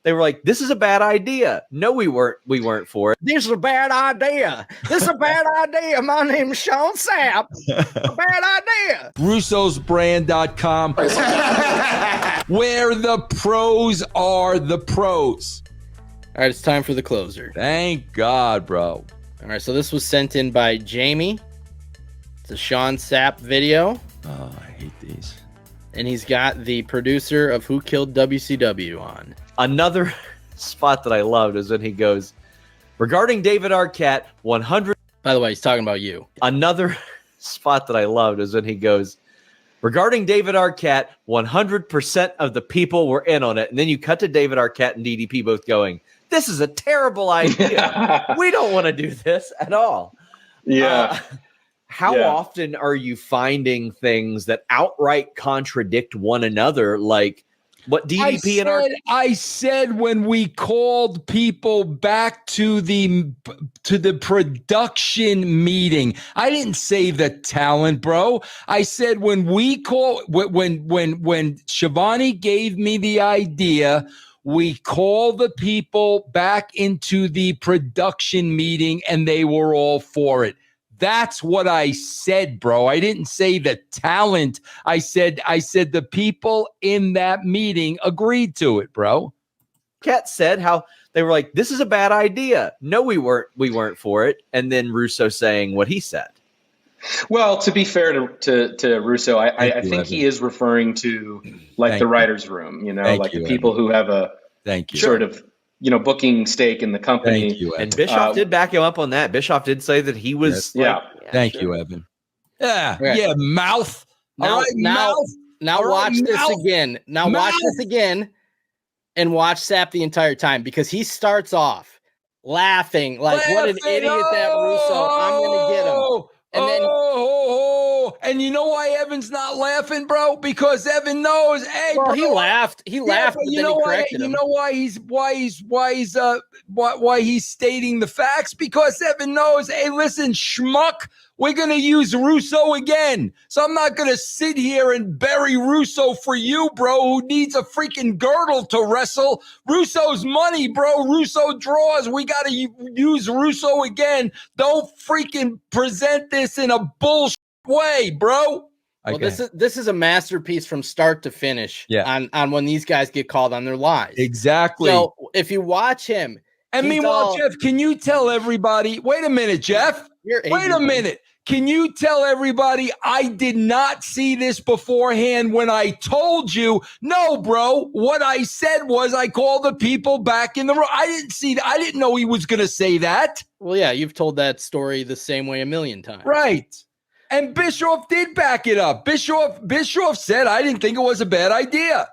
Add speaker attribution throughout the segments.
Speaker 1: They were like, "This is a bad idea." No, we weren't for it.
Speaker 2: This is a bad idea. This is a bad idea. My name is Sean Sapp. A bad idea.
Speaker 3: Russo'sBrand.com, where the pros are the pros.
Speaker 2: All right, it's time for the closer.
Speaker 3: Thank God, bro.
Speaker 2: All right, so this was sent in by Jamie. It's a Sean Sapp video.
Speaker 3: Oh, I hate these.
Speaker 2: And he's got the producer of Who Killed WCW on.
Speaker 1: Another spot that I loved is when he goes, regarding David Arquette, 100.
Speaker 2: By the way, he's talking about you.
Speaker 1: Another spot that I loved is when he goes, regarding David Arquette, 100% of the people were in on it. And then you cut to David Arquette and DDP both going, this is a terrible idea. We don't want to do this at all.
Speaker 4: Yeah.
Speaker 1: How often are you finding things that outright contradict one another? Like what DDP
Speaker 3: I said when we called people back to the production meeting, I didn't say the talent, bro. I said when Shivani gave me the idea, we call the people back into the production meeting and they were all for it. That's what I said, bro. I didn't say the talent. I said the people in that meeting agreed to it, bro.
Speaker 1: Cat said how they were like, this is a bad idea. No, we weren't for it. And then Russo saying what he said.
Speaker 4: Well, to be fair to Russo, I think he is referring to like the writer's room, like the people who have a sort of booking stake in the company.
Speaker 3: Thank you, Evan.
Speaker 1: And Bischoff did back him up on that. Bischoff did say that he was.
Speaker 3: Thank you, Evan. Yeah, mouth.
Speaker 2: Now watch this again. Now watch this again and watch Sapp the entire time because he starts off laughing like, what an idiot that Russo. I'm going to get him. And then
Speaker 3: and you know why Evan's not laughing, bro? Because Evan knows. Hey,
Speaker 2: well,
Speaker 3: bro,
Speaker 2: he laughed. He laughed.
Speaker 3: But you know why? You know why he's stating the facts? Because Evan knows. Hey, listen, schmuck. We're gonna use Russo again. So I'm not gonna sit here and bury Russo for you, bro. Who needs a freaking girdle to wrestle? Russo's money, bro. Russo draws. We gotta use Russo again. Don't freaking present this in a bullshit way, bro.
Speaker 2: Well, this is a masterpiece from start to finish. On when these guys get called on their lies.
Speaker 3: Exactly.
Speaker 2: So if you watch him,
Speaker 3: Jeff, can you tell everybody? Wait a minute, Jeff. Wait a minute. Can you tell everybody I did not see this beforehand when I told you? No, bro. What I said was I called the people back in the room. I didn't see that. I didn't know he was going to say that.
Speaker 2: Well, yeah, you've told that story the same way a million times.
Speaker 3: Right. And Bischoff did back it up. Bischoff said, I didn't think it was a bad idea.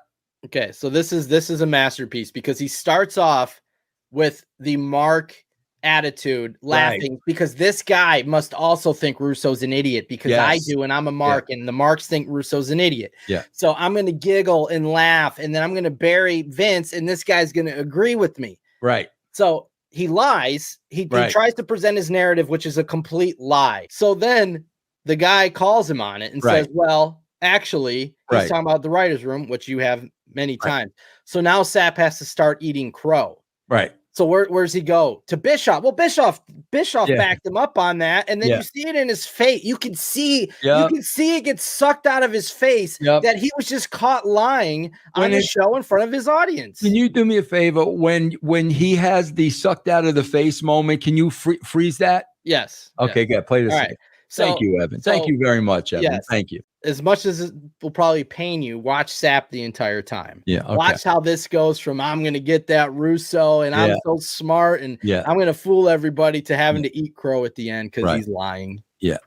Speaker 2: Okay, so this is a masterpiece because he starts off with the Mark attitude, laughing because this guy must also think Russo's an idiot because I do, and I'm a Mark, and the Marks think Russo's an idiot.
Speaker 3: Yeah.
Speaker 2: So I'm going to giggle and laugh, and then I'm going to bury Vince, and this guy's going to agree with me.
Speaker 3: Right.
Speaker 2: So he lies. He tries to present his narrative, which is a complete lie. So then the guy calls him on it and says, well, actually, he's talking about the writer's room, which you have many times. So now Sapp has to start eating crow.
Speaker 3: Right.
Speaker 2: So where's he go? To Bischoff. Well, Bischoff backed him up on that. And then you see it in his face. You can see it get sucked out of his face that he was just caught lying on his show in front of his audience.
Speaker 3: Can you do me a favor? When he has the sucked out of the face moment, can you freeze that?
Speaker 2: Yes.
Speaker 3: Okay, good. Play this.
Speaker 2: All right.
Speaker 3: Thank you, Evan. Thank you very much, Evan.
Speaker 2: Yes.
Speaker 3: Thank you.
Speaker 2: As much as it will probably pain you, watch Sapp the entire time.
Speaker 3: Yeah. Okay.
Speaker 2: Watch how this goes from I'm going to get that Russo and I'm so smart and I'm going to fool everybody to having to eat crow at the end because he's lying.
Speaker 3: Yeah.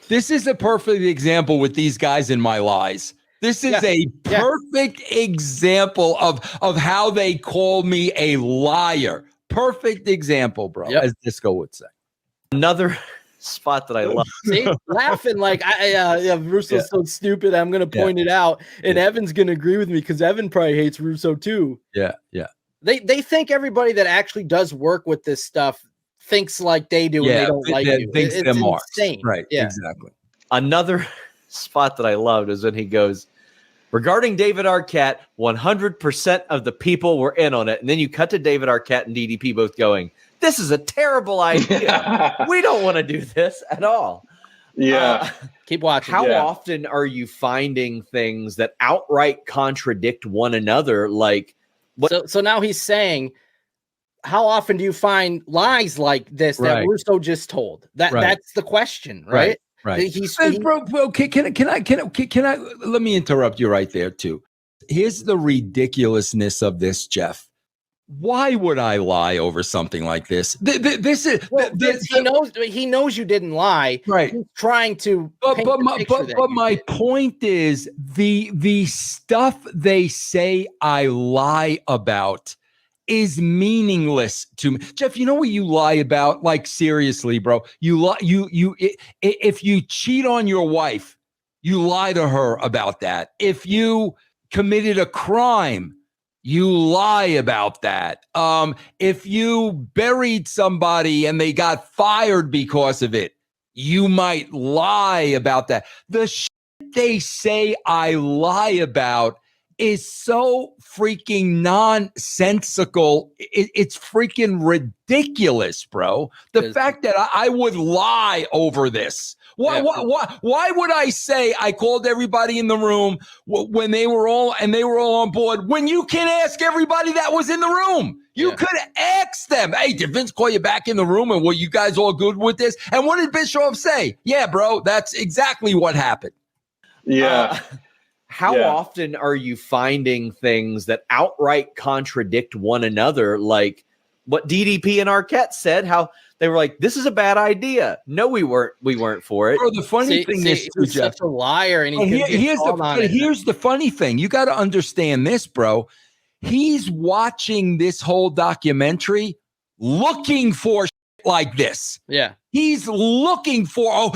Speaker 3: This is a perfect example with these guys in my lies. This is a perfect example of how they call me a liar. Perfect example, bro, as Disco would say.
Speaker 1: Another spot that I love.
Speaker 2: See, laughing like Russo's so stupid. I'm going to point it out, and Evan's going to agree with me because Evan probably hates Russo too.
Speaker 3: Yeah, yeah.
Speaker 2: They think everybody that actually does work with this stuff thinks like they do, and they don't like you.
Speaker 3: Thinks
Speaker 2: it's
Speaker 3: them
Speaker 2: insane.
Speaker 3: Right? Yeah. Exactly.
Speaker 1: Another spot that I loved is when he goes, regarding David Arquette, 100% of the people were in on it. And then you cut to David Arquette and DDP both going, this is a terrible idea. We don't want to do this at all.
Speaker 4: Yeah.
Speaker 2: Keep watching.
Speaker 1: How often are you finding things that outright contradict one another? Like, what?
Speaker 2: So now he's saying, how often do you find lies like this that Russo just told? That's the question, right?
Speaker 3: Right. Bro, can I let me interrupt you right there too. Here's the ridiculousness of this, Jeff. Why would I lie over something like this?
Speaker 2: He knows you didn't lie.
Speaker 3: Right.
Speaker 2: He's trying to.
Speaker 3: But my point is the stuff they say I lie about is meaningless to me. Jeff, you know what you lie about? Like, seriously, bro. If you cheat on your wife, you lie to her about that. If you committed a crime, you lie about that. If you buried somebody and they got fired because of it, you might lie about that. The shit they say I lie about is so freaking nonsensical. It's freaking ridiculous, bro. The fact that I would lie over this. Why would I say I called everybody in the room when they were all on board when you can ask everybody that was in the room? You could ask them, hey, did Vince call you back in the room and were you guys all good with this? And what did Bischoff say? Yeah, bro, that's exactly what happened.
Speaker 4: Yeah.
Speaker 1: How often are you finding things that outright contradict one another? Like what DDP and Arquette said, how they were like, this is a bad idea. No, we weren't for it.
Speaker 3: Bro, the funny thing is,
Speaker 2: he's such a liar. And
Speaker 3: here's the funny thing. You got to understand this, bro. He's watching this whole documentary looking for shit like this.
Speaker 2: Yeah.
Speaker 3: He's looking for,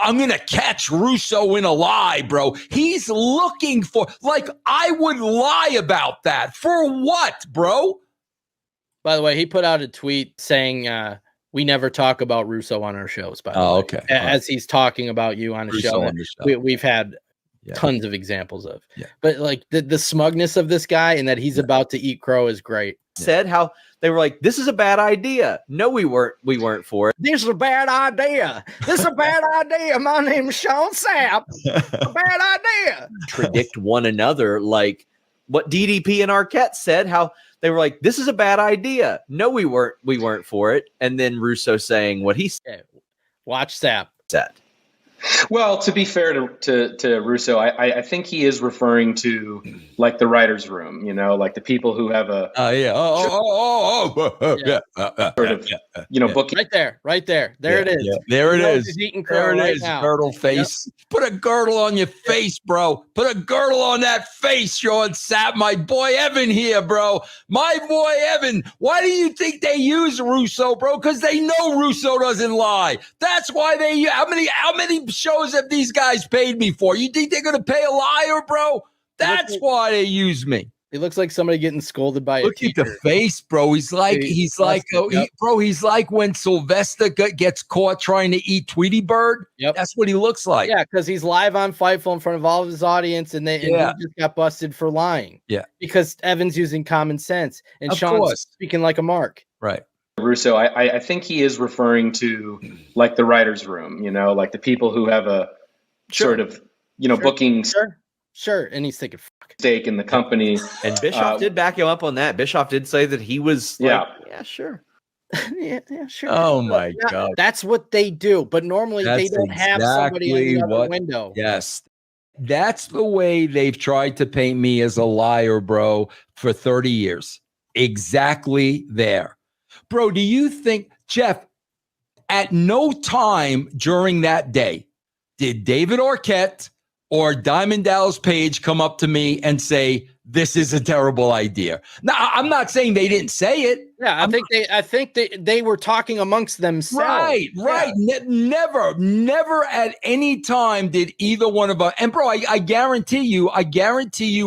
Speaker 3: I'm going to catch Russo in a lie, bro. He's looking for, like, I would lie about that. For what, bro?
Speaker 2: By the way, he put out a tweet saying, we never talk about Russo on our shows, by the way.
Speaker 3: Okay.
Speaker 2: As he's talking about you on a show. We've had tons of examples of. Yeah. But like the smugness of this guy and that he's about to eat crow is great.
Speaker 1: Said how they were like, this is a bad idea. No, we weren't for it.
Speaker 2: This is a bad idea. This is a bad idea. My name is Sean Sapp. A bad idea.
Speaker 1: Contradict one another, like what DDP and Arquette said, how they were like, this is a bad idea. No, we weren't for it. And then Russo saying what he said.
Speaker 2: Watch Sapp.
Speaker 4: Well, to be fair to Russo, I think he is referring to like the writer's room, you know, like the people who have a sort of booking.
Speaker 2: Right there. There it is.
Speaker 3: Yeah. There it is.
Speaker 2: He's eating crow right now.
Speaker 3: Girdle face. Yep. Put a girdle on your face, bro. Put a girdle on that face, Sean Sapp. My boy Evan here, bro. My boy Evan. Why do you think they use Russo, bro? Because they know Russo doesn't lie. That's why they. How many shows have these guys paid me for? You think they're gonna pay a liar, bro? That's why they use me.
Speaker 2: He looks like somebody getting scolded by
Speaker 3: Look at the face, bro. He's like when Sylvester gets caught trying to eat Tweety Bird.
Speaker 2: Yep.
Speaker 3: That's what he looks like.
Speaker 2: Yeah, because he's live on Fightful in front of all of his audience, and he just got busted for lying.
Speaker 3: Yeah.
Speaker 2: Because Evan's using common sense and Sean's speaking like a mark.
Speaker 3: Right.
Speaker 4: Russo, I think he is referring to like the writer's room, you know, like the people who have a sort of, booking.
Speaker 2: Sure. And he's thinking, fuck.
Speaker 4: Stake in the company.
Speaker 1: And Bischoff did back him up on that. Bischoff did say that he was like, yeah, sure.
Speaker 2: yeah, sure.
Speaker 3: Oh my God.
Speaker 2: That's what they do. But normally they don't have somebody in the other window.
Speaker 3: Yes. That's the way they've tried to paint me as a liar, bro, for 30 years. Exactly there. Bro, do you think, Jeff, at no time during that day did David Arquette or Diamond Dallas Page come up to me and say, this is a terrible idea? Now, I'm not saying they didn't say it.
Speaker 2: Yeah, I think they were talking amongst themselves.
Speaker 3: Right. Never at any time did either one of us. And bro, I guarantee you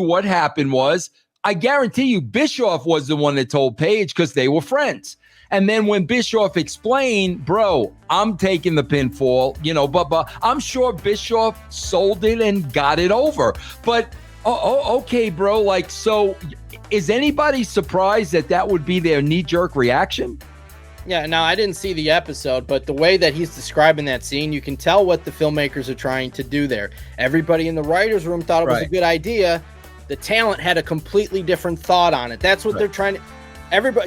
Speaker 3: what happened was, I guarantee you Bischoff was the one that told Page because they were friends. And then when Bischoff explained, bro, I'm taking the pinfall, but I'm sure Bischoff sold it and got it over. But Oh, okay, bro. Like, so is anybody surprised that would be their knee-jerk reaction?
Speaker 2: Yeah, now I didn't see the episode, but the way that he's describing that scene, you can tell what the filmmakers are trying to do there. Everybody in the writer's room thought it was a good idea. The talent had a completely different thought on it. That's what they're trying to...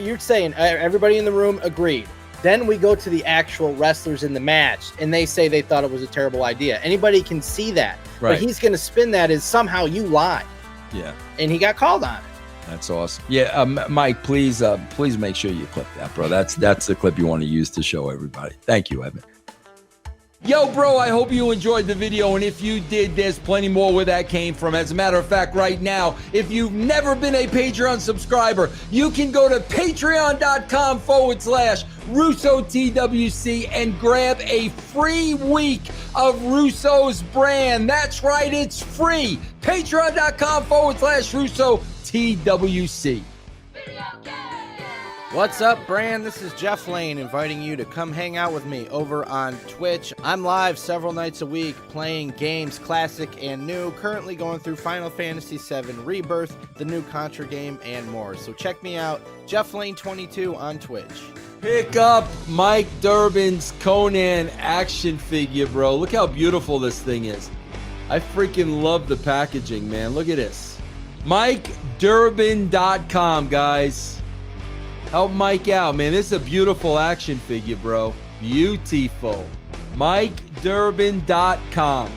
Speaker 2: You're saying everybody in the room agreed. Then we go to the actual wrestlers in the match, and they say they thought it was a terrible idea. Anybody can see that. But he's going to spin that as somehow you lied.
Speaker 3: Yeah.
Speaker 2: And he got called on it.
Speaker 3: That's awesome. Yeah, Mike, please make sure you clip that, bro. That's the clip you want to use to show everybody. Thank you, Evan. Yo, bro, I hope you enjoyed the video, and if you did, there's plenty more where that came from. As a matter of fact, right now, if you've never been a Patreon subscriber, you can go to patreon.com/RussoTWC and grab a free week of Russo's brand. That's right, it's free. Patreon.com/RussoTWC.
Speaker 2: What's up, brand? This is Jeff Lane inviting you to come hang out with me over on Twitch. I'm live several nights a week playing games, classic and new, currently going through Final Fantasy VII Rebirth, the new Contra game, and more. So check me out, Jeff Lane 22 on Twitch.
Speaker 3: Pick up Mike Durbin's Conan action figure, bro. Look how beautiful this thing is. I freaking love the packaging, man. Look at this. MikeDurbin.com, guys. Help Mike out, man. This is a beautiful action figure, bro. Beautiful. MikeDurbin.com.